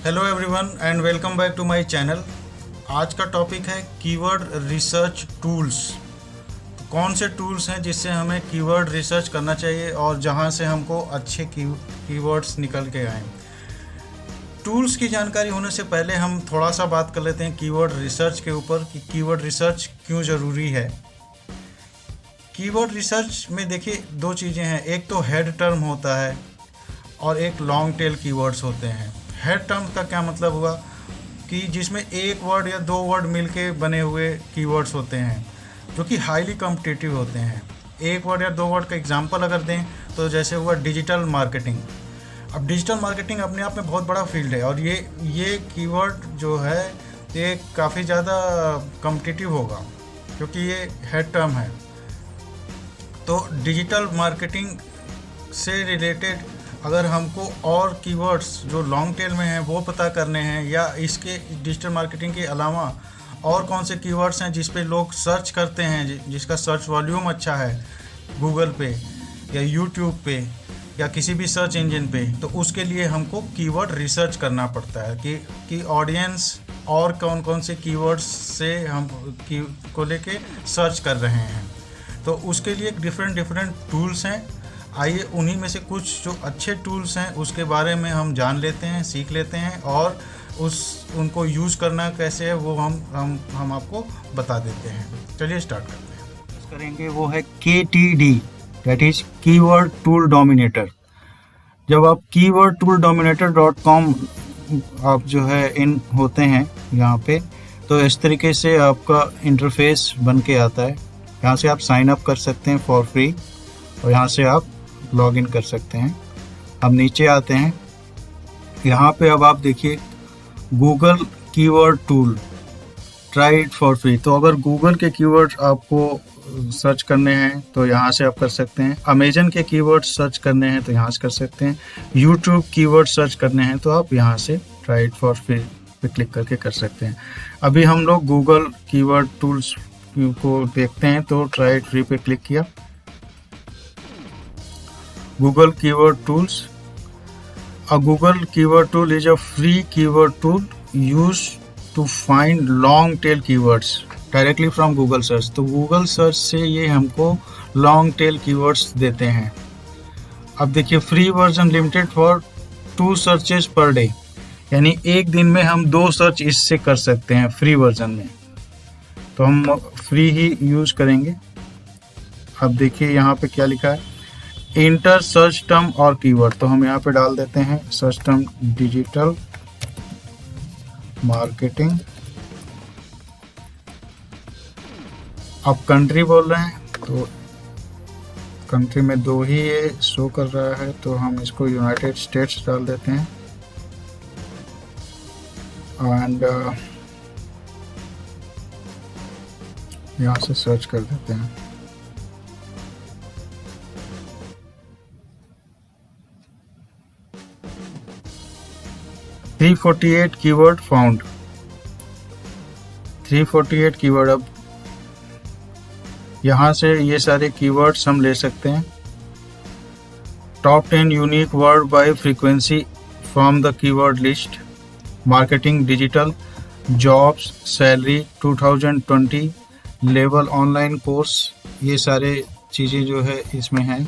Hello everyone and welcome back to my channel. आज का topic है कीवर्ड रिसर्च टूल्स। कौन से टूल्स हैं जिससे हमें कीवर्ड रिसर्च करना चाहिए और जहां से हमको अच्छे कीवर्ड्स निकल के आएँ। टूल्स की जानकारी होने से पहले हम थोड़ा सा बात कर लेते हैं कीवर्ड रिसर्च के ऊपर कि कीवर्ड रिसर्च क्यों ज़रूरी है। कीवर्ड रिसर्च में देखिए दो चीज़ें हैं, एक तो हेड टर्म होता है और एक लॉन्ग टेल कीवर्ड्स होते हैं। हेड टर्म का क्या मतलब हुआ कि जिसमें एक वर्ड या दो वर्ड मिलके बने हुए कीवर्ड्स होते हैं जो कि हाईली कॉम्पिटिटिव होते हैं। एक वर्ड या दो वर्ड का एग्जांपल अगर दें तो जैसे हुआ डिजिटल मार्केटिंग। अब डिजिटल मार्केटिंग अपने आप में बहुत बड़ा फील्ड है और ये कीवर्ड जो है ये काफ़ी ज़्यादा कॉम्पिटिटिव होगा क्योंकि ये हेड टर्म है। तो डिजिटल मार्केटिंग से रिलेटेड अगर हमको और कीवर्ड्स जो लॉन्ग टेल में हैं वो पता करने हैं या इसके डिजिटल मार्केटिंग के अलावा और कौन से कीवर्ड्स हैं जिस पे लोग सर्च करते हैं, जिसका सर्च वॉल्यूम अच्छा है गूगल पे या यूट्यूब पे या किसी भी सर्च इंजन पे, तो उसके लिए हमको कीवर्ड रिसर्च करना पड़ता है कि ऑडियंस और कौन कौन से कीवर्ड्स से हम को लेके सर्च कर रहे हैं। तो उसके लिए डिफरेंट टूल्स हैं। आइए उन्हीं में से कुछ जो अच्छे टूल्स हैं उसके बारे में हम जान लेते हैं, सीख लेते हैं और उनको यूज़ करना कैसे है वो हम आपको बता देते हैं। चलिए स्टार्ट करते हैं। करेंगे वो है KTD, that is keyword tool dominator. जब आप keywordtooldominator.com आप जो है इन होते हैं यहाँ पे, तो इस तरीके से आपका इंटरफेस बन के आता है। यहाँ से आप साइन अप कर सकते हैं फॉर फ्री और यहाँ से आप लॉग इन कर सकते हैं। अब नीचे आते हैं, यहाँ पे अब आप देखिए Google keyword tool, try it for free. तो अगर गूगल के कीवर्ड आपको सर्च करने हैं तो यहाँ से आप कर सकते हैं। अमेजन के कीवर्ड सर्च करने हैं तो यहाँ से कर सकते हैं। यूट्यूब कीवर्ड सर्च करने हैं तो आप यहाँ से ट्राई इट फॉर फ्री पे क्लिक करके कर सकते हैं। अभी हम लोग गूगल कीवर्ड टूल्स को देखते हैं तो ट्राई इट फ्री पे क्लिक किया। Google Keyword Tools. A Google Keyword Tool is a free keyword tool used to find long tail keywords directly from Google Search. तो Google Search से ये हमको long tail keywords देते हैं। अब देखिए free version limited for 2 searches per day, यानी एक दिन में हम 2 सर्च इससे कर सकते हैं फ्री वर्जन में। तो हम फ्री ही यूज़ करेंगे। अब देखिए यहाँ पे क्या लिखा है, इंटर सर्च टर्म और कीवर्ड। तो हम यहाँ पे डाल देते हैं सर्च टर्म डिजिटल मार्केटिंग। अब कंट्री बोल रहे हैं तो कंट्री में 2 ही ये शो कर रहा है तो हम इसको यूनाइटेड स्टेट्स डाल देते हैं एंड यहाँ से सर्च कर देते हैं। $348 कीवर्ड फाउंड, 348 कीवर्ड। अब यहाँ से ये सारे कीवर्ड्स हम ले सकते हैं। Top 10 unique word by frequency from the keyword list, marketing digital, jobs, salary 2020, level online course, ये सारे चीज़ें जो है इसमें हैं।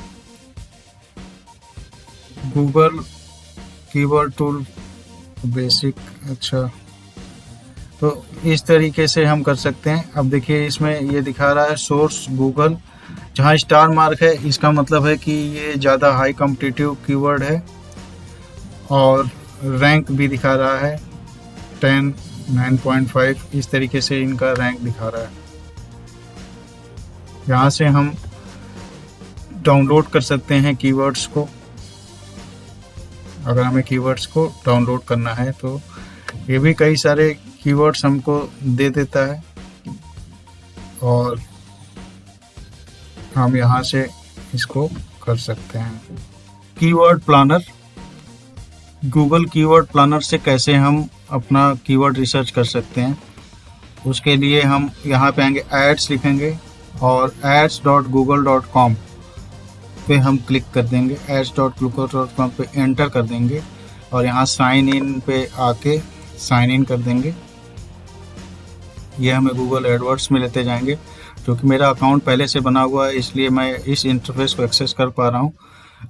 गूगल कीवर्ड टूल बेसिक, अच्छा, तो इस तरीके से हम कर सकते हैं। अब देखिए इसमें ये दिखा रहा है सोर्स गूगल, जहाँ स्टार मार्क है इसका मतलब है कि ये ज़्यादा हाई कॉम्पिटिटिव कीवर्ड है और रैंक भी दिखा रहा है 10, 9.5, इस तरीके से इनका रैंक दिखा रहा है। यहाँ से हम डाउनलोड कर सकते हैं कीवर्ड्स को। अगर हमें कीवर्ड्स को डाउनलोड करना है तो ये भी कई सारे कीवर्ड्स हमको दे देता है और हम यहाँ से इसको कर सकते हैं। Keyword planner, Google keyword planner से कैसे हम अपना कीवर्ड रिसर्च कर सकते हैं, उसके लिए हम यहाँ पे आएंगे, एड्स लिखेंगे और ads.google.com पे हम क्लिक कर देंगे। ads.google.com पे एंटर कर देंगे और यहाँ साइन इन पे आके साइन इन कर देंगे। ये हमें गूगल एडवर्ड्स में लेते जाएंगे। क्योंकि मेरा अकाउंट पहले से बना हुआ है इसलिए मैं इस इंटरफेस को एक्सेस कर पा रहा हूँ।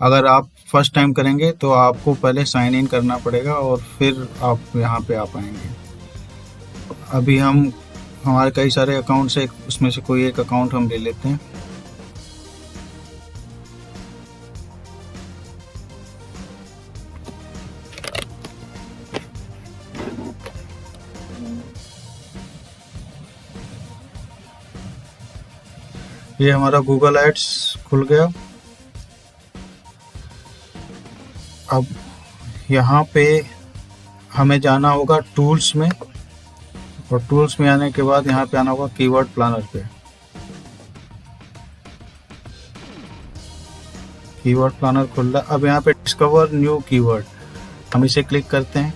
अगर आप फर्स्ट टाइम करेंगे तो आपको पहले साइन इन करना पड़ेगा और फिर आप यहाँ पे आ पाएंगे। अभी हमारे कई सारे अकाउंट्स है, उसमें से कोई एक अकाउंट हम ले लेते हैं। ये हमारा गूगल एड्स खुल गया। अब यहाँ पे हमें जाना होगा टूल्स में, और टूल्स में आने के बाद यहाँ पे आना होगा कीवर्ड प्लानर पे। कीवर्ड प्लानर खुल रहा। अब यहाँ पे डिस्कवर न्यू कीवर्ड, हम इसे क्लिक करते हैं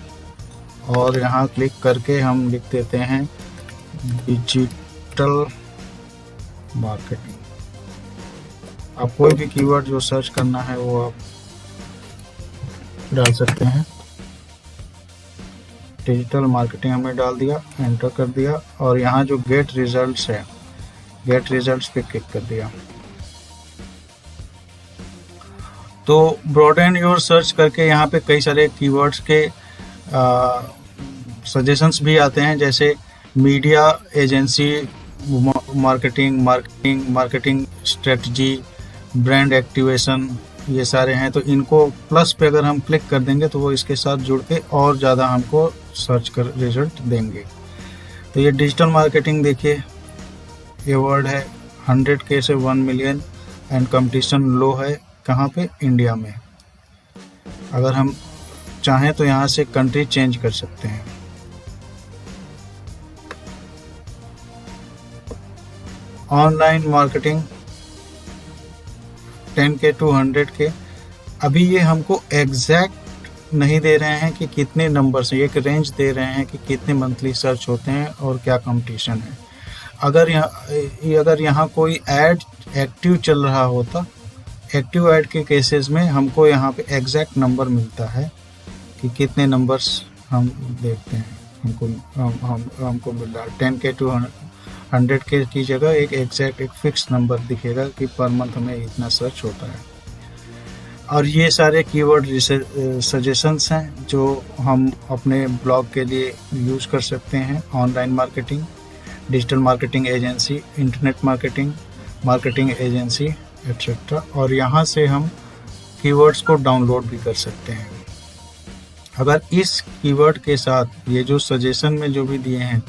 और यहाँ क्लिक करके हम लिख देते हैं डिजिटल मार्केटिंग। आप कोई भी कीवर्ड जो सर्च करना है वो आप डाल सकते हैं। डिजिटल मार्केटिंग हमने डाल दिया, एंटर कर दिया और यहाँ जो गेट रिजल्ट्स है, गेट रिजल्ट्स पे क्लिक कर दिया। तो ब्रॉडेन योर सर्च करके यहाँ पे कई सारे कीवर्ड्स के सजेशंस भी आते हैं, जैसे media agency marketing strategy, brand activation, ये सारे हैं। तो इनको प्लस पे अगर हम क्लिक कर देंगे तो वो इसके साथ जुड़ के और ज़्यादा हमको सर्च कर रिजल्ट देंगे। तो ये डिजिटल मार्केटिंग देखिए, ये वर्ड है 100K से 1 मिलियन एंड कंपटीशन लो है। कहाँ पे? इंडिया में। अगर हम चाहें तो यहाँ से कंट्री चेंज कर सकते हैं। Online marketing 10K to 100K। अभी ये हमको एग्जैक्ट नहीं दे रहे हैं कि कितने नंबर से, एक रेंज दे रहे हैं कि कितने मंथली सर्च होते हैं और क्या कंपटीशन है। अगर यहाँ कोई ऐड एक्टिव चल रहा होता, एक्टिव ऐड के केसेस में हमको यहाँ पे एग्जैक्ट नंबर मिलता है कि कितने नंबर्स हम देखते हैं। हमको मिल रहा है 10K to 100K की जगह एक एग्जैक्ट एक फिक्स नंबर दिखेगा कि पर मंथ हमें इतना सर्च होता है। और ये सारे कीवर्ड सजेशंस हैं जो हम अपने ब्लॉग के लिए यूज़ कर सकते हैं। Online marketing, digital marketing agency, internet marketing agency etcetera. और यहाँ से हम कीवर्ड्स को डाउनलोड भी कर सकते हैं। अगर इस कीवर्ड के साथ ये जो सजेशन में जो भी दिए हैं,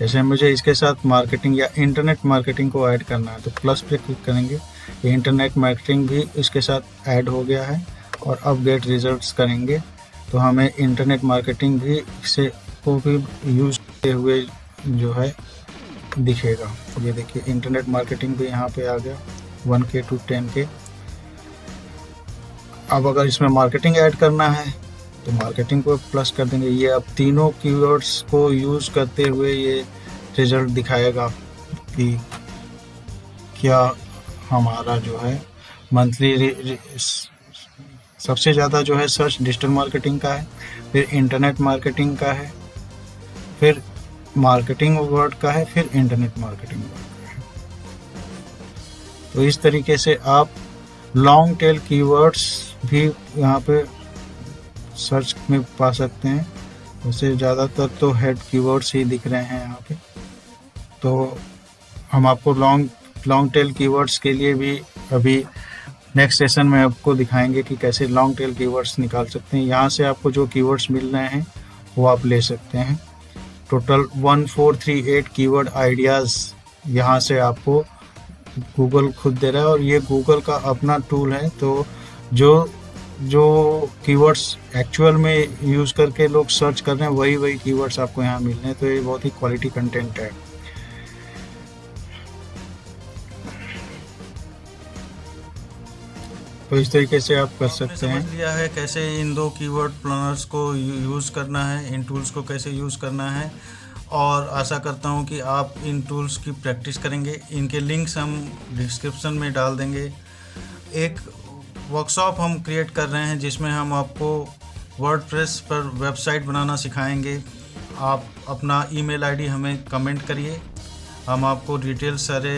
जैसे मुझे इसके साथ मार्केटिंग या इंटरनेट मार्केटिंग को ऐड करना है तो प्लस पे क्लिक करेंगे। ये इंटरनेट मार्केटिंग भी इसके साथ ऐड हो गया है। और अब गेट रिजल्ट्स करेंगे तो हमें इंटरनेट मार्केटिंग भी से को भी यूज़ करते हुए जो है दिखेगा। ये देखिए इंटरनेट मार्केटिंग भी यहाँ पे आ गया 1K to 10K। अब अगर इसमें मार्केटिंग ऐड करना है तो मार्केटिंग को प्लस कर देंगे। ये अब तीनों कीवर्ड्स को यूज़ करते हुए ये रिजल्ट दिखाएगा कि क्या हमारा जो है मंथली सबसे ज़्यादा जो है सर्च डिजिटल मार्केटिंग का है, फिर इंटरनेट मार्केटिंग का है, फिर मार्केटिंग वर्ड का है, फिर इंटरनेट मार्केटिंग वर्ड का है। तो इस तरीके से आप लॉन्ग टेल कीवर्ड्स भी यहाँ पे सर्च में पा सकते हैं। वैसे ज़्यादातर तो हेड कीवर्ड्स ही दिख रहे हैं यहाँ पे। तो हम आपको लॉन्ग टेल कीवर्ड्स के लिए भी अभी नेक्स्ट सेशन में आपको दिखाएंगे कि कैसे लॉन्ग टेल कीवर्ड्स निकाल सकते हैं। यहाँ से आपको जो कीवर्ड्स मिल रहे हैं वो आप ले सकते हैं। टोटल 1438 कीवर्ड आइडियाज़ यहाँ से आपको गूगल खुद दे रहा है। और ये गूगल का अपना टूल है। तो जो कीवर्ड्स एक्चुअल में यूज़ करके लोग सर्च कर रहे हैं वही कीवर्ड्स आपको यहाँ मिल रहे हैं। तो ये बहुत ही क्वालिटी कंटेंट है। तो इस तरीके से आप कर सकते हैं। समझ लिया है कैसे इन दो कीवर्ड प्लानर्स को यूज़ करना है, इन टूल्स को कैसे यूज़ करना है। और आशा करता हूँ कि आप इन टूल्स की प्रैक्टिस करेंगे। इनके लिंक्स हम डिस्क्रिप्शन में डाल देंगे। एक वर्कशॉप हम क्रिएट कर रहे हैं जिसमें हम आपको वर्डप्रेस पर वेबसाइट बनाना सिखाएंगे। आप अपना ईमेल आईडी हमें कमेंट करिए, हम आपको डिटेल सारे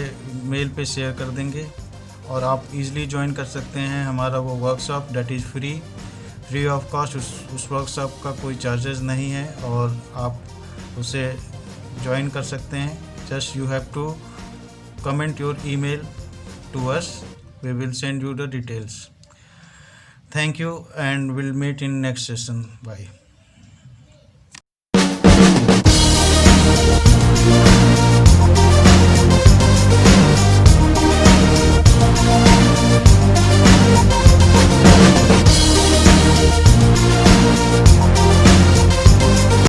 मेल पे शेयर कर देंगे और आप इजीली ज्वाइन कर सकते हैं हमारा वो workshop, that is free of cost. उस वर्कशॉप का कोई चार्जेस नहीं है और आप उसे ज्वाइन कर सकते हैं। Just you have to comment your email to us, we will send you the details. Thank you and we'll meet in next session. Bye.